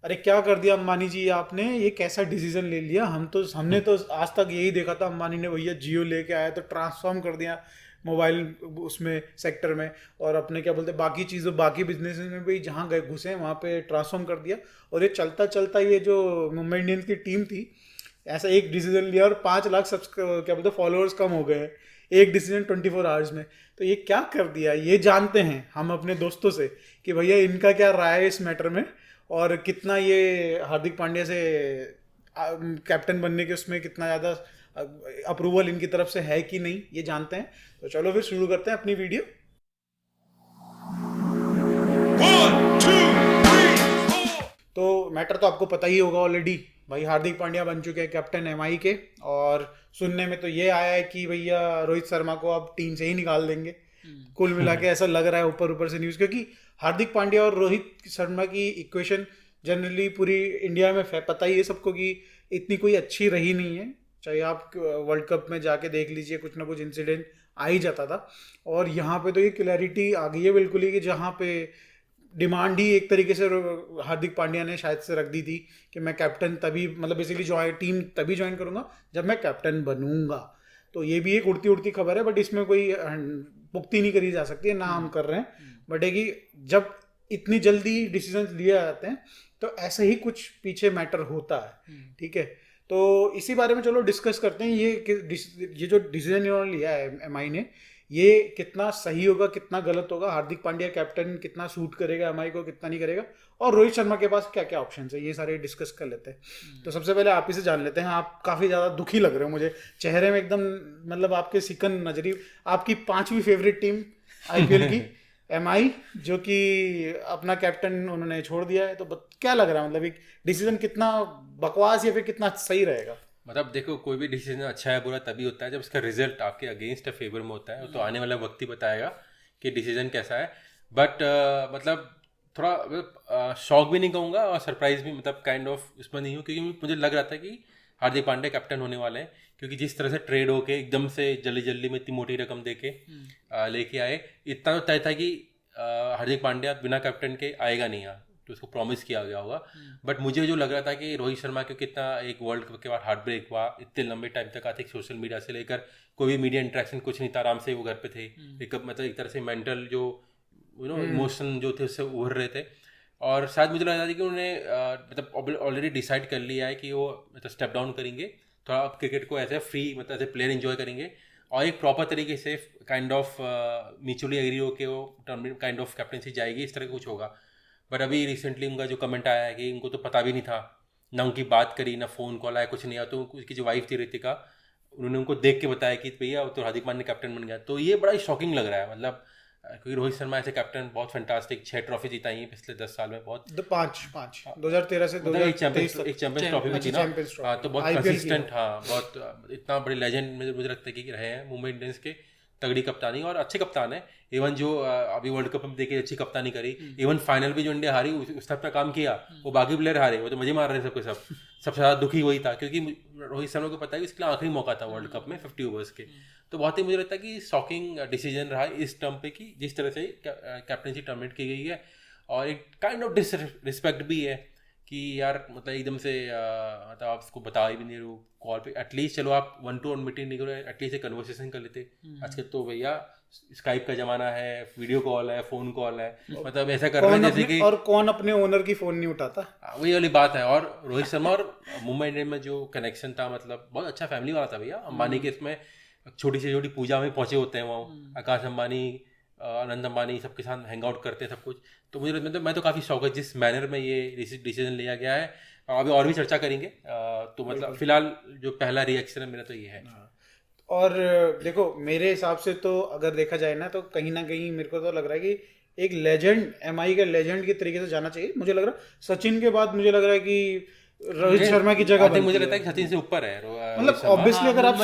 अरे क्या कर दिया अंबानी जी आपने, ये कैसा डिसीजन ले लिया। हमने तो आज तक यही देखा था, अंबानी ने भैया जियो लेके आया तो ट्रांसफॉर्म कर दिया मोबाइल उसमें सेक्टर में, और अपने क्या बोलते हैं बाकी चीज़ों बाकी बिजनेस में भी जहाँ गए घुसे वहाँ पे ट्रांसफॉर्म कर दिया। और ये चलता चलता ये जो मुंबई इंडियंस की टीम थी, ऐसा एक डिसीजन लिया और 5 लाख क्या बोलते फॉलोअर्स कम हो गए, एक डिसीजन 24 आवर्स में। तो ये क्या कर दिया, ये जानते हैं हम अपने दोस्तों से कि भैया इनका क्या राय है इस मैटर में, और कितना ये हार्दिक पांड्या से कैप्टन बनने के उसमें कितना ज़्यादा अप्रूवल इनकी तरफ से है कि नहीं, ये जानते हैं। तो चलो फिर शुरू करते हैं अपनी वीडियो। 1, 2, 3, 4। तो मैटर तो आपको पता ही होगा ऑलरेडी, भाई हार्दिक पांड्या बन चुके हैं कैप्टन एमआई के, और सुनने में तो ये आया है कि भैया रोहित शर्मा को अब टीम से ही निकाल देंगे। कुल मिला के ऐसा लग रहा है ऊपर ऊपर से न्यूज़, क्योंकि हार्दिक पांड्या और रोहित शर्मा की इक्वेशन जनरली पूरी इंडिया में पता ही है सबको कि इतनी कोई अच्छी रही नहीं है। चाहे आप वर्ल्ड कप में जाके देख लीजिए, कुछ ना कुछ इंसिडेंट आ ही जाता था। और यहाँ पे तो ये क्लैरिटी आ गई है बिल्कुल ही कि जहाँ पे डिमांड ही एक तरीके से हार्दिक पांड्या ने शायद से रख दी थी कि मैं कैप्टन तभी, मतलब बेसिकली टीम तभी ज्वाइन करूंगा जब मैं कैप्टन बनूंगा। तो ये भी एक उड़ती उड़ती खबर है, बट इसमें कोई पुख्ती नहीं करी जा सकती है ना, हम कर रहे हैं। बट है कि जब इतनी जल्दी डिसीजन लिए जाते हैं तो ऐसे ही कुछ पीछे मैटर होता है, ठीक है। तो इसी बारे में चलो डिस्कस करते हैं, ये जो डिसीजन इन्होंने लिया है एमआई ने, ये कितना सही होगा कितना गलत होगा, हार्दिक पांड्या कैप्टन कितना सूट करेगा एमआई को कितना नहीं करेगा, और रोहित शर्मा के पास क्या क्या ऑप्शन है, ये सारे डिस्कस कर लेते हैं। तो सबसे पहले आप ही से जान लेते हैं, आप काफ़ी ज़्यादा दुखी लग रहे हो मुझे, चेहरे में एकदम, मतलब आपके सिकन नजरी, आपकी 5वीं फेवरेट टीम आईपीएल की एमआई, जो कि अपना कैप्टन उन्होंने छोड़ दिया है। तो क्या लग रहा है, मतलब एक डिसीजन कितना बकवास या फिर कितना सही रहेगा? मतलब देखो, कोई भी डिसीजन अच्छा है बुरा तभी होता है जब उसका रिजल्ट आपके अगेंस्ट या फेवर में होता है। तो आने वाला वक्त ही बताएगा कि डिसीजन कैसा है। बट मतलब थोड़ा शॉक भी नहीं कहूँगा और सरप्राइज भी, मतलब काइंड ऑफ उसमें नहीं हूँ, क्योंकि मुझे लग रहा था कि हार्दिक पांड्या कैप्टन होने वाले हैं। क्योंकि जिस तरह से ट्रेड होके एकदम से जल्दी जल्दी में इतनी मोटी रकम दे के लेके आए, इतना तो तय था कि हार्दिक पांड्या बिना कैप्टन के आएगा नहीं यहाँ, तो उसको प्रॉमिस किया गया होगा। बट मुझे जो लग रहा था कि रोहित शर्मा क्योंकि इतना एक वर्ल्ड कप के बाद हार्ट ब्रेक हुआ, इतने लंबे टाइम तक आते सोशल मीडिया से लेकर कोई भी मीडिया इंटरेक्शन कुछ नहीं था, आराम से वो घर पे थे। एक मतलब एक तरह से मेंटल जो इमोशन जो थे उससे उभर रहे थे। और शायद मुझे लग रहा था कि उन्होंने मतलब ऑलरेडी डिसाइड कर लिया है कि वो मतलब स्टेप डाउन करेंगे, थोड़ा आप क्रिकेट को एज ए फ्री मतलब एज ए प्लेयर एंजॉय करेंगे, और एक प्रॉपर तरीके से काइंड ऑफ म्यूचुअली एग्री होकर वो काइंड ऑफ कैप्टनसी जाएगी, इस तरह का कुछ होगा। बट अभी रिसेंटली उनका जो कमेंट आया है कि उनको तो पता भी नहीं था, ना उनकी बात करी, ना फ़ोन कॉल आया, कुछ नहीं आया। तो उसकी जो वाइफ थी रितिका, उन्होंने उनको देख के बताया कि भैया तो हार्दिक पांड्या कैप्टन बन गया। तो ये बड़ा ही शॉकिंग लग रहा है, मतलब क्योंकि रोहित शर्मा ऐसे कैप्टन बहुत फैंटास्टिक, 6 ट्रॉफी जीताई हैं पिछले 10 साल में, बहुत पांच 2013 से मतलब एक चैंपियंस ट्रॉफी भी थी ना। हाँ, तो बहुत कंसिस्टेंट, हाँ बहुत इतना बड़े लेजेंड मुझे लगता है कि रहे हैं मुंबई इंडियंस के। तगड़ी कप्तानी और अच्छे कप्तान है। इवन जो अभी वर्ल्ड कप में देखिए अच्छी कप्तानी करी, इवन फाइनल भी जो इंडिया हारी उस टाइप का काम किया, वो बाकी प्लेयर हारे, वो तो मजे मार रहे थे सबके सब। सबसे ज़्यादा दुखी वही था, क्योंकि रोहित शर्मा को पता है कि इसके लिए आखिरी मौका था वर्ल्ड कप में 50 ओवर्स के। तो बहुत ही मुझे लगता है कि शॉकिंग डिसीजन रहा इस टर्म पे कि जिस तरह से कैप्टनसी टर्मिनेट की गई है, और एक काइंड ऑफ डिसरिस्पेक्ट भी है कि यार मतलब एकदम से मतलब आप उसको बता ही भी नहीं रहे कॉल पे। एटलीस्ट चलो आप 1-to-1 मीटिंग नहीं करो, एटलीस्ट एक कन्वर्सेशन कर लेते। आजकल तो भैया स्काइप का जमाना है, वीडियो कॉल है, फोन कॉल है, मतलब ऐसा कर रहे हैं जैसे कि, और कौन अपने ओनर की फोन नहीं उठाता, वही वाली बात है। और रोहित शर्मा और मुंबई इंडियंस में जो कनेक्शन था, मतलब बहुत अच्छा फैमिली वाला था भैया। अंबानी के इसमें छोटी से छोटी पूजा में पहुंचे होते हैं वहाँ, आकाश अंबानी, आनंद अंबानी सबके साथ हैंग आउट करते हैं सब कुछ। तो मुझे मतलब मैं तो काफ़ी शौक है जिस मैनर में ये डिसीजन लिया गया है। अभी और भी चर्चा करेंगे, तो मतलब फिलहाल जो पहला रिएक्शन है मेरा तो ये है। और देखो मेरे हिसाब से तो अगर देखा जाए ना, तो कहीं ना कहीं मेरे को तो लग रहा है कि एक लेजेंड, एमआई का लेजेंड के तरीके से जाना चाहिए। मुझे लग रहा है सचिन के बाद मुझे लग रहा है कि रोहित शर्मा की जगह मुझे लगता है कि सचिन से ऊपर है, मतलब ऑब्वियसली अगर आप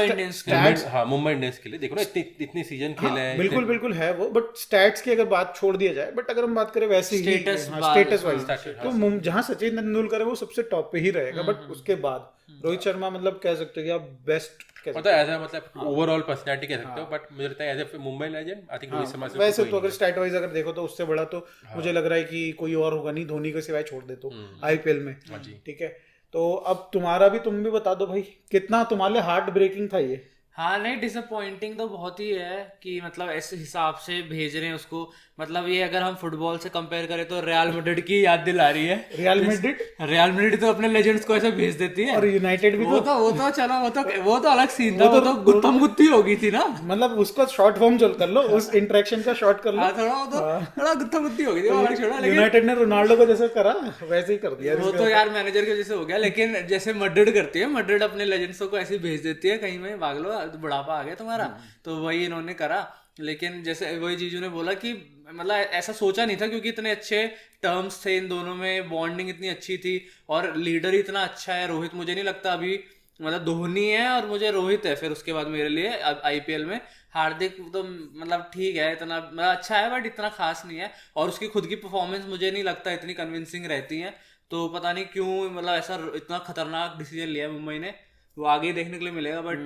मुंबई इंडियंस के लिए देखो ना, इतनी सीजन खेले हैं, बिल्कुल है वो। बट स्टैट्स की अगर बात छोड़ दिया जाए, बट अगर हम बात करें वैसे ही स्टेटस वाइज, तो जहाँ सचिन तेंदुलकर है वो सबसे टॉप पे ही रहेगा। बट उसके बाद रोहित शर्मा मतलब कह सकते हो कि आप बेस्ट कैसे? मतलब ऐसा मतलब ओवरऑल पर्सनैलिटी कह सकते हो, बट मुझे लगता है as a Mumbai legend I think Rohit Sharma से वैसे कोई तो अगर नहीं स्टैट वाइज अगर देखो तो उससे बड़ा तो मुझे लग रहा है कि कोई और होगा नहीं, धोनी के सिवाय छोड़ दे तो आईपीएल में। हाँ जी। ठीक है, तो अब तुम्हारा भी, तुम भी बता दो भाई, कितना तुम्हारे लिए हार्ट ब्रेकिंग था ये? हाँ नहीं, डिसअपॉइंटिंग तो बहुत ही है कि मतलब ऐसे हिसाब से भेज रहे हैं उसको। मतलब ये अगर हम फुटबॉल से कंपेयर करें तो रियल मैड्रिड की याद दिला रही है। रियल मैड्रिड रियल मैड्रिड तो अपने लेजेंड्स को ऐसे भेज देती है। और यूनाइटेड भी वो तो चलो, वो तो अलग सीन था, वो तो गुत्थम गुत्थी हो गई थी ना। मतलब उसको शॉर्ट फॉर्म कर लो, उस इंटरेक्शन का शॉर्ट कर लो। थोड़ा गुत्थम गुत्थी हो गई थी, वो अलग छोड़ा। लेकिन यूनाइटेड ने रोनाल्डो को जैसे करा वैसे ही कर दिया वो तो यार मैनेजर की वजह से हो गया। लेकिन जैसे मैड्रिड करती है, मैड्रिड अपने लेजेंड्स को ऐसे भेज देती है कहीं में, भाग लो बुढ़ापा आ गया तुम्हारा। तो वही इन्होंने करा। लेकिन जैसे वही जीजू ने बोला कि मतलब ऐसा सोचा नहीं था, क्योंकि इतने अच्छे टर्म्स थे इन दोनों में, बॉन्डिंग इतनी अच्छी थी और लीडर ही इतना अच्छा है रोहित। मुझे नहीं लगता अभी, मतलब धोनी है और मुझे रोहित है फिर उसके बाद मेरे लिए आईपीएल में। हार्दिक तो मतलब ठीक है, इतना मतलब अच्छा है बट इतना खास नहीं है। और उसकी खुद की परफॉर्मेंस मुझे नहीं लगता इतनी कन्विंसिंग रहती है। तो पता नहीं क्यों मतलब ऐसा इतना खतरनाक डिसीजन लिया है मुंबई ने, वो आगे ही देखने के लिए मिलेगा। बट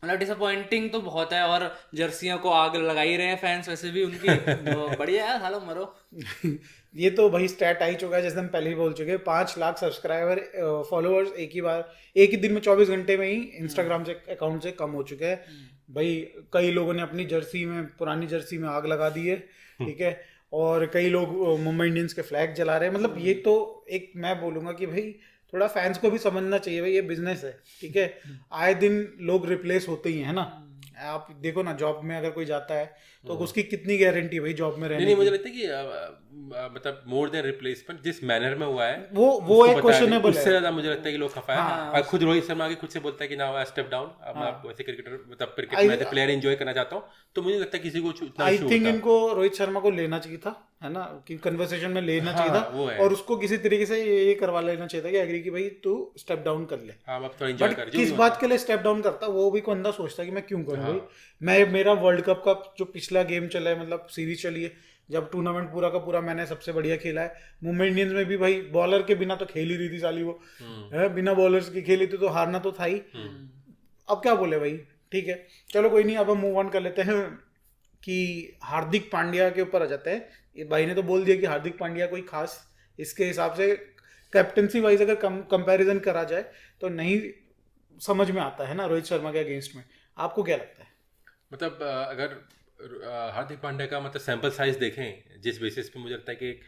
मतलब डिसअपॉइंटिंग तो बहुत है। और जर्सियों को आग लगा ही रहे हैं फैंस वैसे भी उनकी। तो बढ़िया है, सालो मरो। ये तो भाई स्टैट आ ही चुका है, जैसे हम पहले ही बोल चुके हैं, 5 लाख सब्सक्राइबर फॉलोअर्स एक ही दिन में 24 घंटे में ही इंस्टाग्राम से अकाउंट से कम हो चुके हैं भाई। कई लोगों ने अपनी जर्सी में, पुरानी जर्सी में आग लगा दी है। ठीक है, और कई लोग मुंबई इंडियंस के फ्लैग जला रहे हैं। मतलब ये तो एक, मैं बोलूंगा कि भाई थोड़ा फैंस को भी समझना चाहिए भाई, ये बिजनेस है। ठीक है, आए दिन लोग रिप्लेस होते ही हैं ना। आप देखो ना, जॉब में अगर कोई जाता है तो उसकी कितनी गारंटी है भाई जॉब में रहने नहीं, की? मुझे लगता है कि मतलब मोर देन रिप्लेसमेंट जिस मैनर में हुआ है वो उसको एक बताया क्वेश्चनेबल उससे है। ज्यादा मुझे लगता है कि लोग खफा है। और खुद रोहित शर्मा आगे खुद से बोलता है कि नाउ आई स्टेप डाउन, अब मैं वैसे क्रिकेटर मतलब क्रिकेट में एज प्लेयर एंजॉय करना चाहता हूँ। तो मुझे लगता है किसी को इतना आई इशू थिंक होता। इनको रोहित शर्मा को लेना चाहिए था, है ना, कि कन्वर्सेशन में लेना चाहिए वो था है। और उसको किसी तरीके से ये करवा लेना चाहिए था कि एग्री कि भाई तू स्टेप डाउन कर ले। हाँ, अब थोड़ा एंजॉय बट कर जो किस भी बात के लिए स्टेप डाउन करता, वो भी बंदा सोचता कि मैं क्यों करूं भाई। मैं, मेरा वर्ल्ड कप का जो पिछला गेम चला है, मतलब सीरीज चली है, जब टूर्नामेंट पूरा का पूरा मैंने सबसे बढ़िया खेला है। मुंबई इंडियंस में भी भाई बॉलर के बिना तो खेल ही रही थी साली वो, है, बिना बॉलर्स की खेली थी तो हारना तो था ही। अब क्या बोले भाई। ठीक है, चलो कोई नहीं, अब हम मूव ऑन कर लेते हैं कि हार्दिक पांड्या के ऊपर आ जाते हैं। ये भाई ने तो बोल दिया कि हार्दिक पांड्या कोई खास, इसके हिसाब से कैप्टनसी वाइज अगर कंपैरिजन करा जाए तो नहीं समझ में आता है ना रोहित शर्मा के अगेंस्ट में। आपको क्या लगता है? मतलब अगर हार्दिक पांड्या का मतलब सैंपल साइज देखें जिस बेसिस पे, मुझे लगता है कि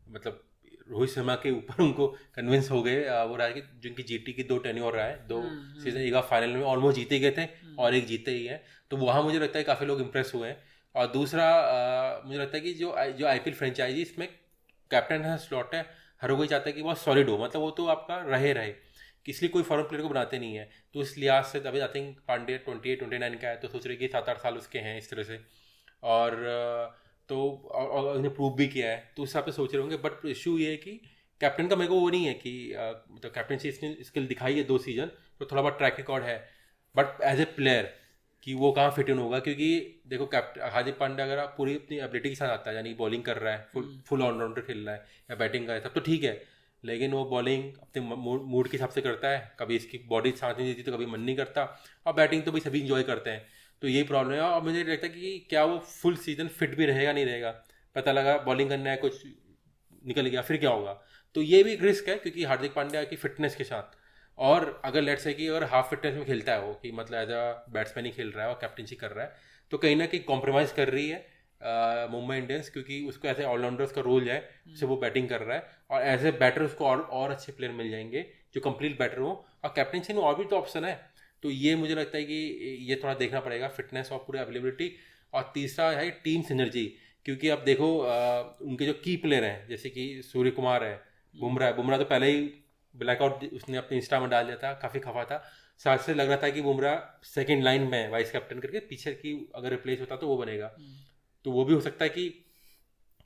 मतलब रोहित शर्मा के ऊपर उनको कन्विंस हो गए। वो रहा कि जिनकी जीटी की 2 टेन्योर रहा है, 2 सीजन, एक फाइनल में ऑलमोस्ट जीते गए थे और एक जीते ही हैं। तो वहाँ मुझे लगता है काफ़ी लोग इंप्रेस हुए हैं। और दूसरा मुझे लगता है कि जो आईपीएल फ्रेंचाइजी इसमें कैप्टन है, स्लॉट है, हर कोई चाहता है कि बहुत सॉलिड हो, मतलब वो तो आपका रहे इसलिए कोई फॉरेन प्लेयर को बनाते नहीं है। तो इस लिहाज से अभी आई थिंक पांड्या 28-29 का है, तो सोच रहे कि 7-8 साल उसके हैं इस तरह से। और तो और उन्हें प्रूव भी किया है, तो उस हिसाब से सोच रहे होंगे। बट इशू ये है कि कैप्टन का मेरे को वो नहीं है कि मतलब कैप्टनसी इसने स्किल दिखाई है 2 सीजन, तो थोड़ा बहुत ट्रैक रिकॉर्ड है, बट एज ए प्लेयर कि वो कहाँ फिट इन होगा। क्योंकि देखो हार्दिक पांड्या अगर आप पूरी अपनी एबिलिटी के साथ आता है, यानी बॉलिंग कर रहा है, फुल ऑलराउंडर खेल रहा है या बैटिंग कर रहा है, तब तो ठीक है। लेकिन वो बॉलिंग अपने मूड के हिसाब से करता है, कभी इसकी बॉडी साथ नहीं देती तो कभी मन नहीं करता, और बैटिंग तो भाई सभी इंजॉय करते हैं। तो यही प्रॉब्लम है। और मुझे लगता है कि क्या वो फुल सीजन फिट भी रहेगा नहीं रहेगा, पता लगा बॉलिंग करना है कुछ निकल गया फिर क्या होगा। तो ये भी एक रिस्क है क्योंकि हार्दिक पांड्या की फिटनेस के साथ, और अगर लेट्स से कि अगर हाफ फिटनेस में खेलता है वो, कि मतलब एज अ बैट्समैन ही खेल रहा है और कैप्टनसी कर रहा है, तो कहीं ना कहीं कॉम्प्रोमाइज़ कर रही है मुंबई इंडियंस, क्योंकि उसको ऐसे ऑलराउंडर्स का रोल है, से वो बैटिंग कर रहा है, और एज ए बैटर उसको और अच्छे प्लेयर मिल जाएंगे जो कंप्लीट बैटर हो, और कैप्टनसी में और भी तो ऑप्शन है। तो ये मुझे लगता है कि ये थोड़ा देखना पड़ेगा, फिटनेस और पूरी अवेलेबिलिटी। और तीसरा है टीम सिनर्जी, क्योंकि अब देखो उनके जो की प्लेयर हैं जैसे कि सूर्य कुमार है, बुमराह तो पहले ही ब्लैकआउट उसने अपने इंस्टा में डाल दिया था, काफ़ी खफा था, साथ से लग रहा था कि बुमराह सेकंड लाइन में वाइस कैप्टन करके पीछे की अगर रिप्लेस होता तो वो बनेगा। तो वो भी हो सकता है कि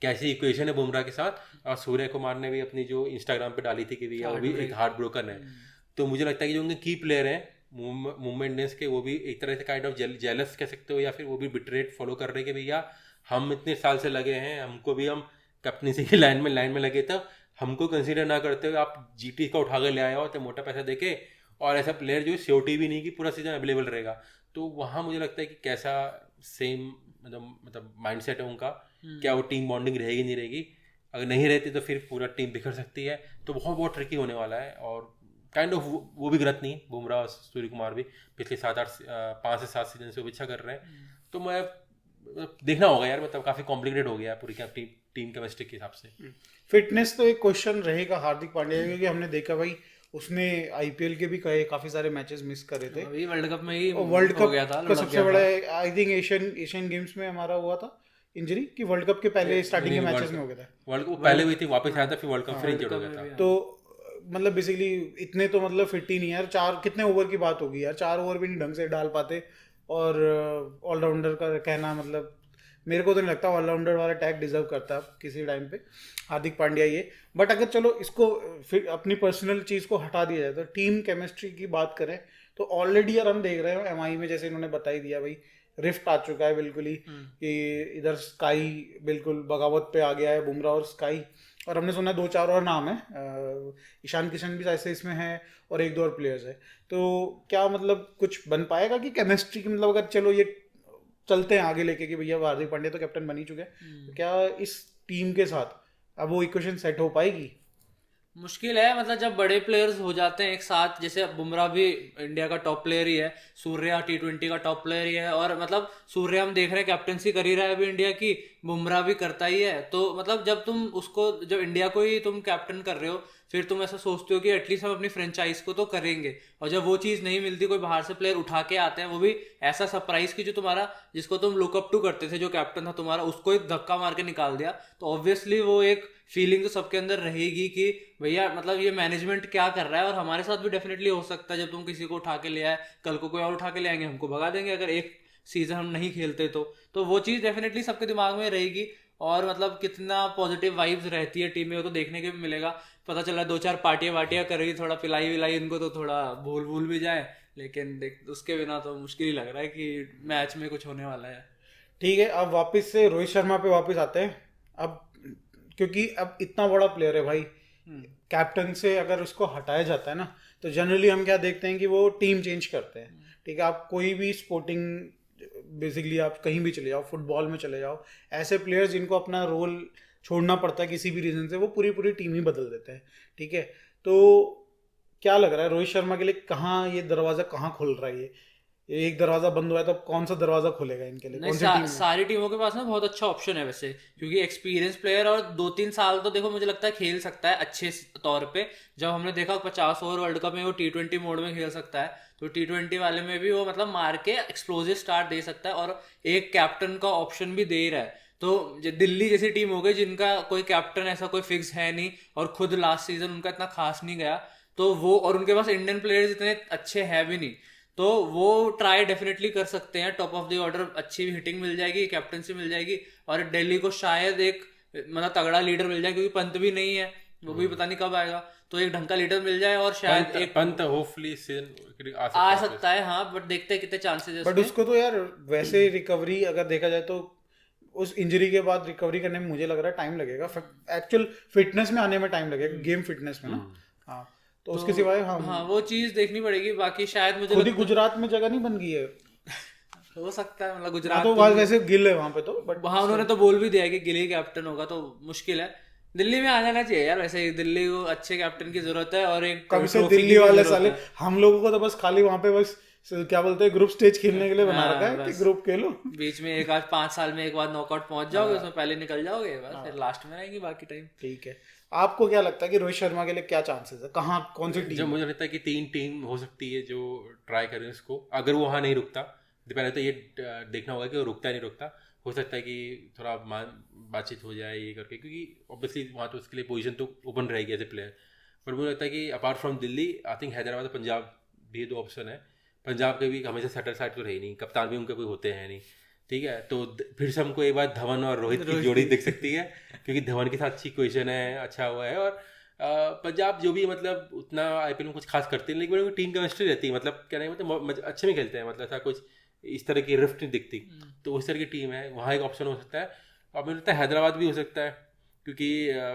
कैसी इक्वेशन है बुमराह के साथ। और सूर्य कुमार ने भी अपनी जो इंस्टाग्राम पे डाली थी कि भैया वो भी एक हार्ट ब्रोकन है। तो मुझे लगता है कि जो उनके की प्लेयर हैं मुंबई इंडियंस के, वो भी एक तरह से काइंड ऑफ जेलस कह सकते हो, या फिर वो भी बिटरेट फॉलो कर रहे हैं कि भैया हम इतने साल से लगे हैं, हमको भी हम कैप्टनसी की लाइन में लगे, तो हमको कंसीडर ना करते हुए आप जीटी का उठा के ले आए हो तो मोटा पैसा देके, और ऐसा प्लेयर जो श्योरिटी भी नहीं कि पूरा सीजन अवेलेबल रहेगा, तो वहाँ मुझे लगता है कि कैसा सेम मतलब माइंडसेट है उनका, क्या वो टीम बॉन्डिंग रहेगी नहीं रहेगी, अगर नहीं रहती तो फिर पूरा टीम बिखर सकती है, तो बहुत ट्रिकी होने वाला है। और काइंड ऑफ वो भी गलत नहीं, बुमराह और सूर्य कुमार भी पिछले 5 से 7 सीजन से वो अच्छा कर रहे हैं, तो मैं देखना होगा यार, मतलब काफ़ी कॉम्प्लिकेटेड हो गया पूरी टीम केमिस्ट्री के हिसाब से। फिटनेस तो एक क्वेश्चन रहेगा हार्दिक पांड्या, क्योंकि हमने देखा भाई उसने आईपीएल के भी काफी सारे मैचेस मिस करे थे, अभी वर्ल्ड कप में ही वर्ल्ड हो कप गया था, का सबसे बड़ा आई थिंक एशियन गेम्स में हमारा हुआ था इंजरी, कि वर्ल्ड कप के पहले स्टार्टिंग के मैचेस में हो गया था। वर्ल्ड कप पहले हुई थी, वापस आया था, फिर वर्ल्ड कप फिर इंजर्ड हो गया था। तो मतलब बेसिकली इतने तो मतलब फिट ही नहीं यार, 4 कितने ओवर की बात होगी यार, 4 ओवर भी नहीं ढंग से डाल पाते। और ऑलराउंडर का कहना, मतलब मेरे को तो नहीं लगता ऑलराउंडर वाला टैग डिजर्व करता है किसी टाइम पे हार्दिक पांड्या ये। बट अगर चलो इसको फिर अपनी पर्सनल चीज़ को हटा दिया जाए तो टीम केमिस्ट्री की बात करें तो ऑलरेडी यार हम देख रहे हो एमआई में, जैसे इन्होंने बता ही दिया भाई, रिफ्ट आ चुका है बिल्कुल ही, कि इधर स्काई बिल्कुल बगावत पे आ गया है, बुमराह और स्काई, और हमने सुना 2-4 और नाम है, ईशान किशन भी ऐसे इसमें है और 1-2 और प्लेयर्स है। तो क्या मतलब कुछ बन पाएगा कि केमिस्ट्री की, मतलब अगर चलो ये चलते हैं आगे लेके कि भैया हार्दिक पांड्या तो कैप्टन बन ही चुके हैं, तो क्या इस टीम के साथ अब वो इक्वेशन सेट हो पाएगी? मुश्किल है, मतलब जब बड़े प्लेयर्स हो जाते हैं एक साथ, जैसे बुमराह भी इंडिया का टॉप प्लेयर ही है, सूर्या T20 का टॉप प्लेयर ही है, और मतलब सूर्या हम देख रहे हैं कैप्टनसी कर ही रहा है अभी इंडिया की, बुमराह भी करता ही है। तो मतलब जब इंडिया को ही तुम कैप्टन कर रहे हो, फिर तुम ऐसा सोचते हो कि एटलीस्ट हम अपनी फ्रेंचाइज को तो करेंगे, और जब वो चीज़ नहीं मिलती, कोई बाहर से प्लेयर उठा के आते हैं, वो भी ऐसा सरप्राइज की जो तुम्हारा, जिसको तुम लुकअप टू करते थे, जो कैप्टन था तुम्हारा, उसको एक धक्का मार के निकाल दिया, तो ऑब्वियसली वो एक फीलिंग तो सबके अंदर रहेगी कि भैया मतलब ये मैनेजमेंट क्या कर रहा है। और हमारे साथ भी डेफिनेटली हो सकता है, जब तुम किसी को उठा के ले आए, कल को कोई और उठा के ले आएंगे, हमको भगा देंगे अगर एक सीजन हम नहीं खेलते तो वो चीज़ डेफिनेटली सबके दिमाग में रहेगी। और मतलब कितना पॉजिटिव वाइब्स रहती है टीम में, वो तो देखने के भी मिलेगा। पता चला 2-4 पार्टियाँ करेगी, थोड़ा पिलाई विलाई इनको तो थोड़ा भूल भी जाए, लेकिन देख उसके बिना तो मुश्किल ही लग रहा है कि मैच में कुछ होने वाला है। ठीक है, अब वापस से रोहित शर्मा पे वापस आते हैं। अब क्योंकि अब इतना बड़ा प्लेयर है भाई, कैप्टन से अगर उसको हटाया जाता है ना, तो जनरली हम क्या देखते हैं कि वो टीम चेंज करते हैं। ठीक है, आप कोई भी स्पोर्टिंग बेसिकली आप कहीं भी चले जाओ, फुटबॉल में चले जाओ, ऐसे प्लेयर्स जिनको अपना रोल छोड़ना पड़ता है किसी भी रीजन से, वो पूरी टीम ही बदल देते हैं। ठीक है, तो क्या लग रहा है रोहित शर्मा के लिए, कहाँ ये दरवाज़ा कहाँ खुल रहा है? ये एक दरवाजा बंद हुआ है तो कौन सा दरवाजा खुलेगा इनके लिए? कौन सी टीम? सारी टीमों के पास ना बहुत अच्छा ऑप्शन है वैसे, क्योंकि एक्सपीरियंस प्लेयर, और 2-3 साल तो देखो मुझे लगता है खेल सकता है अच्छे तौर पे। जब हमने देखा 50 ओवर वर्ल्ड कप में वो T20 मोड में खेल सकता है, तो T20 वाले में भी वो मतलब मार के एक्सप्लोजिव स्टार्ट दे सकता है, और एक कैप्टन का ऑप्शन भी दे रहा है। तो दिल्ली जैसी टीम हो गई जिनका कोई कैप्टन ऐसा कोई फिक्स है नहीं, और खुद लास्ट सीजन उनका इतना खास नहीं गया, तो वो, और उनके पास इंडियन प्लेयर्स इतने अच्छे हैं भी नहीं, तो वो ट्राई डेफिनेटली कर सकते हैं। टॉप ऑफ द ऑर्डर अच्छी हिटिंग मिल जाएगी, कैप्टनसी मिल जाएगी, और दिल्ली को शायद एक मतलब तगड़ा लीडर मिल जाए, क्योंकि पंत भी नहीं है, वो भी पता नहीं कब आएगा, तो एक ढंग का लीडर मिल जाए, और शायद एक पंत होपफुली आ सकता है। हाँ, बट देखते हैं कितने चांसेस है। बट उसको तो यार वैसे रिकवरी अगर देखा जाए तो उस इंजरी के बाद रिकवरी करने में मुझे लग रहा है टाइम लगेगा, एक्चुअल फिटनेस में आने में टाइम लगेगा, गेम फिटनेस में ना। हाँ, तो उसके सिवाय हाँ वो चीज़ देखनी पड़ेगी। बाकी शायद मुझे खुद ही गुजरात में जगह नहीं बन गई है, हो सकता है, मतलब गुजरात तो वैसे गिल है वहाँ पे, तो बट वहाँ उन्होंने तो बोल भी दिया कि गिल ही कैप्टन होगा, तो मुश्किल है। दिल्ली में आ जाना चाहिए यार, वैसे दिल्ली को अच्छे कैप्टन की जरूरत है, और एक कब से दिल्ली वाले साले हम लोगों को तो बस खाली वहाँ पे बस क्या बोलते हैं ग्रुप स्टेज खेलने के लिए बना रखा है कि ग्रुप खेलो, बीच में एक आज 5 साल में एक बार नॉकआउट पहुंच जाओगे, उसमें पहले निकल जाओगे, बस फिर लास्ट में रहेंगे बाकी टाइम। ठीक है, आपको क्या लगता है कि रोहित शर्मा के लिए क्या चांसेस है, कहाँ कौन सी टीम? जो मुझे लगता है कि 3 टीम हो सकती है जो ट्राई करें इसको, अगर वो वहाँ नहीं रुकता, पहले तो ये देखना होगा कि वो रुकता नहीं रुकता। हो सकता है कि थोड़ा बातचीत हो जाए ये करके, क्योंकि ऑब्वियसली वहाँ तो उसके लिए पोजीशन तो ओपन रहेगी एज ए प्लेयर। पर मुझे लगता है कि apart from Delhi, I think Hyderabad और पंजाब भी 2 ऑप्शन है। पंजाब के भी हमेशा सेटर साइड तो रही नहीं, कप्तान भी उनके कोई होते हैं नहीं, ठीक है, तो फिर से हमको एक बार धवन और रोहित की जोड़ी दिख सकती है, क्योंकि धवन के साथ अच्छी क्वेश्चन है, अच्छा हुआ है। और पंजाब जो भी मतलब उतना आईपीएल में कुछ खास करते हैं, लेकिन उनकी टीम केमिस्ट्री रहती है, मतलब क्या नहीं, मतलब अच्छे में खेलते हैं, मतलब ऐसा कुछ इस तरह की रिफ्ट नहीं दिखती, तो उस तरह की टीम है, वहाँ एक ऑप्शन हो सकता है। और मुझे लगता है हैदराबाद भी हो सकता है, क्योंकि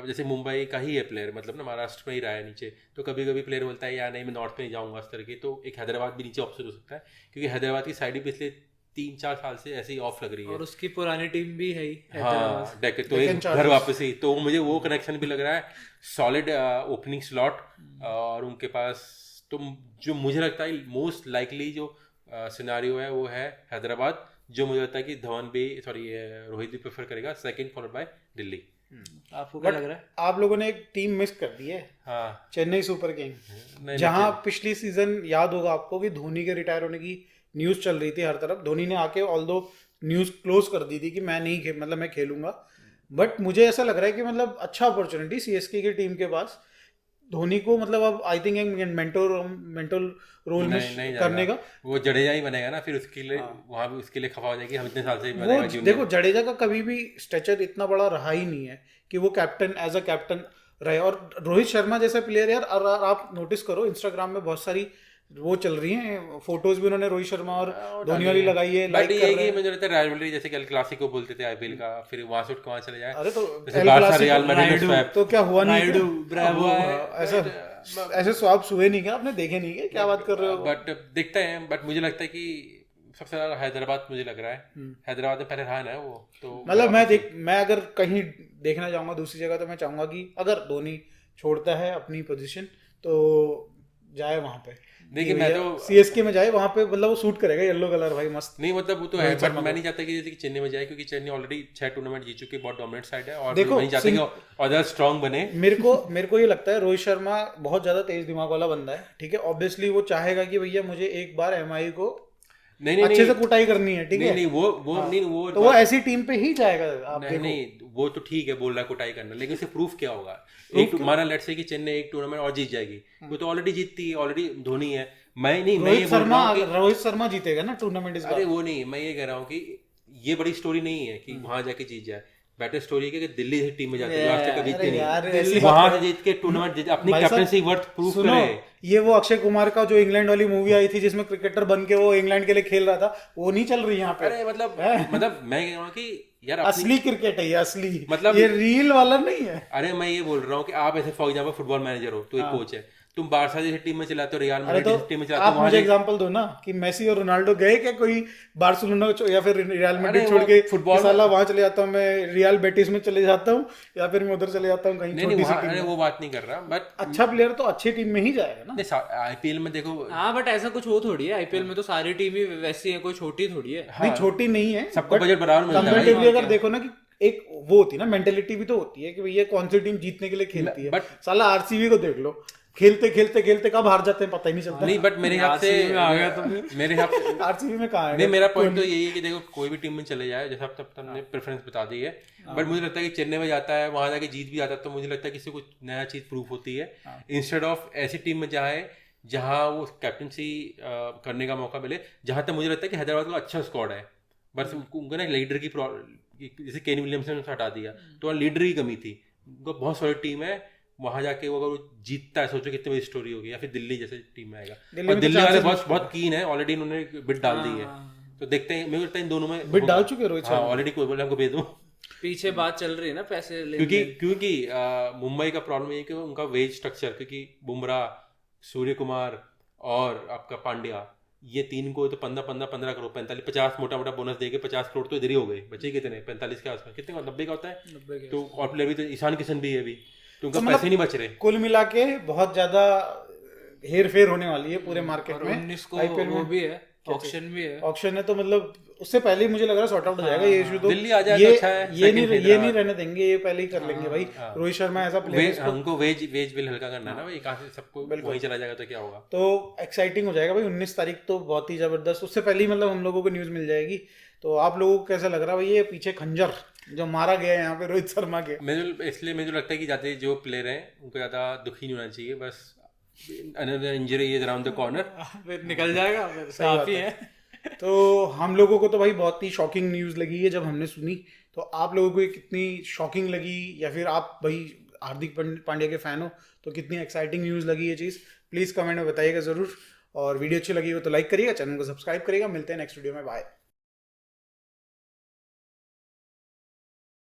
जैसे मुंबई का ही है प्लेयर, मतलब ना महाराष्ट्र में ही रहा है नीचे, तो कभी कभी प्लेयर बोलता है या नहीं मैं नॉर्थ में ही जाऊँगा इस तरह की, तो एक हैदराबाद भी नीचे ऑप्शन हो सकता है, क्योंकि हैदराबाद की साइड ही पिछले 3-4 साल से ऐसे ही ऑफ लग रही है। और उसकी पुरानी टीम भी है ही हाँ तो एक घर वापस ही, तो मुझे वो कनेक्शन भी लग रहा है, सॉलिड ओपनिंग स्लॉट, और उनके पास तो जो मुझे लगता है मोस्ट लाइकली जो सिनारियो है वो है हैदराबाद, जो मुझे लगता है कि धवन भी रोहित भी प्रेफर करेगा, सेकंड फॉलोड बाय दिल्ली। आपको क्या लग रहा है? आप लोगों ने एक टीम मिस कर दी है, हाँ चेन्नई सुपर किंग, जहां पिछली सीजन याद होगा आपको कि धोनी के रिटायर होने की न्यूज चल रही थी हर तरफ। धोनी ने आके ऑल्दो न्यूज क्लोज कर दी थी कि मैं नहीं मतलब मैं खेलूंगा, बट मुझे ऐसा लग रहा है कि मतलब अच्छा अपॉर्चुनिटी सीएसके की टीम के पास, धोनी को मतलब अब आई थिंक एक मेंटल रोल में करने का। वो जडेजा ही बनेगा ना फिर उसके लिए, वहां भी उसके लिए खफा हो जाएगी, हम इतने साल से बनेगा जूनियर। देखो जडेजा का कभी भी स्ट्रेचर इतना बड़ा रहा ही नहीं है कि वो कैप्टन एज अ कैप्टन रहे, और रोहित शर्मा जैसा प्लेयर यार, और आप नोटिस करो इंस्टाग्राम में बहुत सारी वो चल रही हैं फोटोज भी उन्होंने रोहित शर्मा और धोनी वाली लगाई है, लाइक कर रहे हैं। मुझे लगता है राइवलरी जैसे कल क्लासिको बोलते थे आईपीएल का, फिर वहां से उठ के वहां चले जाए। अरे तो जैसे बार्सा रियल मैड्रिड तो क्या हुआ नहीं, ब्रावो ऐसे स्वाब हुए नहीं क्या, आपने देखे नहीं क्या, क्या बात कर रहे हो? बट देखते हैं, बट मुझे लगता है कि सबसे ज्यादा हैदराबाद मुझे लग रहा है, हैदराबाद में पहले रहा ना वो, तो मतलब मैं अगर कहीं देखना चाहूंगा दूसरी जगह, तो मैं चाहूंगा कि अगर धोनी छोड़ता है अपनी पोजीशन तो जाए वहां पे, देखिए मैं तो सीएसके में जाए, वहां पे मतलब वो सूट करेगा येलो कलर भाई मस्त। नहीं मतलब वो तो है, बट मैं नहीं चाहता कि जैसे कि चेन्नई में जाए, क्योंकि चेन्नई ऑलरेडी 6 टूर्नामेंट जीत चुकी है, बहुत डोमिनेंट साइड है, और देखो, मैं नहीं चाहता कि और ज्यादा स्ट्रांग बने। मेरे को ये लगता है रोहित शर्मा बहुत ज्यादा तेज दिमाग वाला बंदा है, ठीक है, ऑब्वियसली वो चाहेगा कि भैया मुझे एक बार एमआई को अच्छे से कुटाई करनी है, ठीक है, नहीं वो तो वो ऐसी टीम पे ही जाएगा। आप नहीं वो तो ठीक है बोल रहा है कुटाई करना, लेकिन उससे प्रूफ क्या होगा? एक माना लेट्स से कि चेन्नई एक टूर्नामेंट और जीत जाएगी, वो तो ऑलरेडी जीतती है, ऑलरेडी धोनी है। रोहित शर्मा जीतेगा ना टूर्नामेंट इस बार। अरे वो नहीं, मैं ये कह रहा हूँ कि ये बड़ी स्टोरी नहीं है कि वहां जाके जीत जाए, बेटर स्टोरी है कि दिल्ली से टीम में जाती है, आज तक कभी जीती नहीं, वहां से जीत के टूर्नामेंट अपनी कैप्टनसी वर्थ प्रूफ करे। ये वो अक्षय कुमार का जो इंग्लैंड वाली मूवी आई थी जिसमें क्रिकेटर बन के वो इंग्लैंड के लिए खेल रहा था, वो नहीं चल रही यहाँ पे। अरे मतलब मैं कह रहा हूँ कि यार असली क्रिकेट है ये, असली, मतलब ये रील वाला नहीं है। अरे मैं ये बोल रहा हूँ कि आप ऐसे फॉर एग्जाम्पल फुटबॉल मैनेजर हो, तो एक कोच है, तुम बारसा जैसी टीम में चलाते हो, रियल मैड्रिड जैसी टीम में चलाते हो, आप मुझे एग्जांपल दो ना कि मेसी और रोनाल्डो गए क्या कोई बार्सिलोना या फिर रियल मैड्रिड छोड़ के फुटबॉल साला वहां चले जाता हूँ, मैं रियल बेटिस में चले जाता हूँ, या फिर मैं उधर चले जाता हूँ कहीं छोटी सी टीम में। वो बात नहीं कर रहा, बट अच्छा प्लेयर तो अच्छी टीम में ही जाएगा ना। आईपीएल में देखो, हाँ बट ऐसा कुछ वो थोड़ी है, आईपीएल में तो सारी टीम ही वैसी है, कोई छोटी थोड़ी है। नहीं छोटी नहीं है, सबको बजट बराबर मिलता है। कंपैरेटिवली अगर देखो ना कि एक वो होती है ना मेंटेलिटी भी तो होती है कि भैया कौन सी टीम जीतने के लिए खेलती है, बट साला आरसीबी को देख लो, खेलते खेलते खेलते कब हार जाते हैं पता ही नहीं चलता। नहीं बट मेरे हिसाब से मेरे हिसाब से आरसीबी में कहाँ है? नहीं मेरा पॉइंट तो यही है कि देखो कोई भी टीम में चले जाए, जैसा अब तुमने प्रेफरेंस बता दी है, बट मुझे लगता है कि चेन्नई में जाता है, वहां जाके जीत भी जाता है, तो मुझे लगता है कि इससे कुछ नया चीज प्रूफ होती है, इंस्टेड ऑफ ऐसी टीम में जाए जहाँ वो कैप्टनसी करने का मौका मिले। जहां तक मुझे लगता है कि हैदराबाद का अच्छा स्क्वाड है, बस उनको ना लीडर की जैसे केन विलियमसन ने हटा दिया तो लीडर की कमी थी, उनको बहुत सारी टीम है, वहां जाके वो अगर वो जीतता है सोचो कितनी बड़ी स्टोरी होगी, या फिर दिल्ली जैसे टीम में आएगा, और दिल्ली वाले बहुत कीन है, ऑलरेडी उन्होंने बिड डाल दी है, तो देखते हैं, मुझे लगता है इन दोनों में बिड डाल चुके रोहित शर्मा ऑलरेडी, कोई बोले हमको भेज दो, पीछे बात चल रही है ना पैसे, क्योंकि मुंबई का प्रॉब्लम ये कि उनका वेज स्ट्रक्चर, क्योंकि बुमराह, सूर्य कुमार और आपका पांड्या, ये तीन को तो 15 करोड़ 45-50 मोटा बोनस देके 50 करोड़ तो इधर ही हो गए, बचे कितने 45 के आसपास, कितने 90 का होता है, तो और प्लेयर भी तो ईशान किशन भी है अभी, तो उनका पैसे नहीं बच रहे, कुल मिला के बहुत ज्यादा हेर फेर होने वाली है पूरे मार्केट में। 19 को वो भी है, ऑक्शन भी है, ऑक्शन है, तो मतलब उससे पहले ही मुझे लग रहा है सॉर्ट आउट हो जाएगा ये इशू, तो दिल्ली आ जाए तो अच्छा है, ये नहीं रहने देंगे, ये पहले ही कर लेंगे भाई। रोहित शर्मा ऐसा प्लेयर, हमको वेज बिल हल्का करना है ना भाई, कहां से सबको वहीं चला जाएगा तो क्या होगा, तो एक्साइटिंग हो जाएगा भाई 19 तारीख तो बहुत ही जबरदस्त, उससे पहले ही मतलब हम लोगों को न्यूज मिल जाएगी। तो आप लोगों को कैसा लग रहा है भाई ये पीछे खंजर जो मारा गया है यहाँ पे रोहित शर्मा के? इसलिए मुझे लगता है कि ज्यादा जो प्लेयर हैं उनको ज्यादा दुखी नहीं होना चाहिए, बस another injury is around the corner, निकल जाएगा, काफी है। तो हम लोगों को तो भाई बहुत ही शॉकिंग न्यूज़ लगी है जब हमने सुनी, तो आप लोगों को ये कितनी शॉकिंग लगी, या फिर आप भाई हार्दिक पांड्या के फैन हो तो कितनी एक्साइटिंग न्यूज़ लगी ये चीज़, प्लीज़ कमेंट में बताइएगा ज़रूर, और वीडियो अच्छी लगी हो तो लाइक करिएगा, चैनल को सब्सक्राइब करिएगा, मिलते हैं नेक्स्ट वीडियो में, बाय।